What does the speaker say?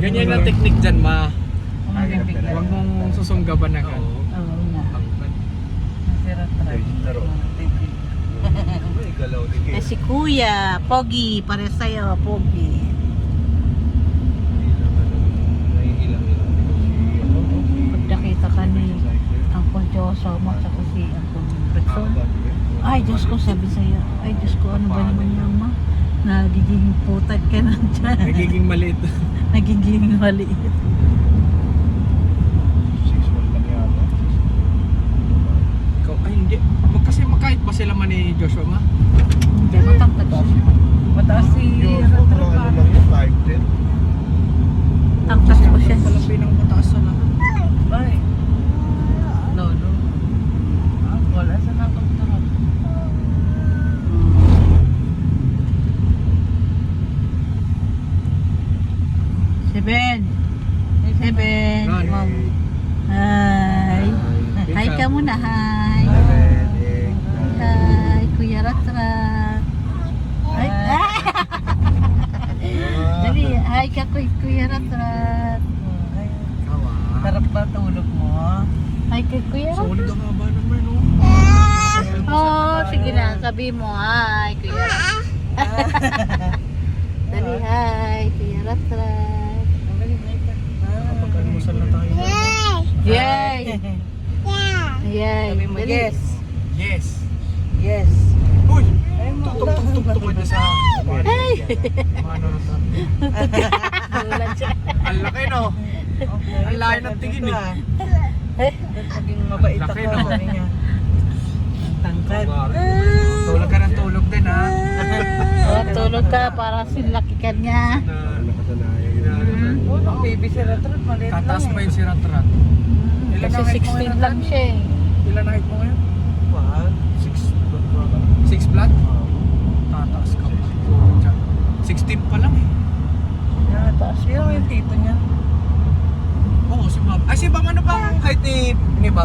Ganyan ang technique dyan, ma. Huwag mong susunggaban agad. Oo nga. Eh si Kuya, Pogi, pare sa'yo, Pogi. Pag nakita ka ni Uncle Joshua mo, saka si Uncle Rickson. Ay, Diyos ko, sabi sa'yo. Ay, Diyos ko, ano ba naman yung ma? Nagiging putad ka na dyan. Nagiging maliit. Nagiging maliit. Ay, hindi. Kasi makahit ba sila man ni Joshua, ma? Hindi, matangkad siya. Mataas si Ratrapa. Tangkad ko siya. Pala pinang mataas sa lahat. Bye. No. Wala sa nakapagtarap. Seven. Run. Mom. Hi. Hi ka muna, hi. Hi, Kuya Ratrat. Hi. Dali, hi ka Kuya Ratrat. Sarap ba tulog mo? Hi kay Kuya Solid Ratrat. ang haba naman, no? Oh, sige na, sabi mo, hi Kuya Ratrat. Dali, hi Kuya Ratrat. Kapag-almusal na tayo. Yay! Yay! Sabi mo, Dali. yes. Yes! Yes. Uy! Ay, Tuk-tuk-tuk-tuk na sa... Hey! Ano na to? Ang laki, no? Ang layo ng tingin, eh. Naging mabait ako Laki, no? sa niya. Tangkad. Tulog ka ng tulog din, ha? Oh, tulog ka para silaki ka niya. Oh, nung baby si Ratrat, maliit lang Tataas pa yung sirat-rat. Ilan Kasi ang height mo 16 ngayon? lang siya eh. Ilan ang height mo ngayon? Wag. 6 flat? Tataas ka pa. 16 pa lang, eh. Taas pa. Sino yung tito niya? Oo, si Bob. Ay, si Bob, ano bang height ni Bob?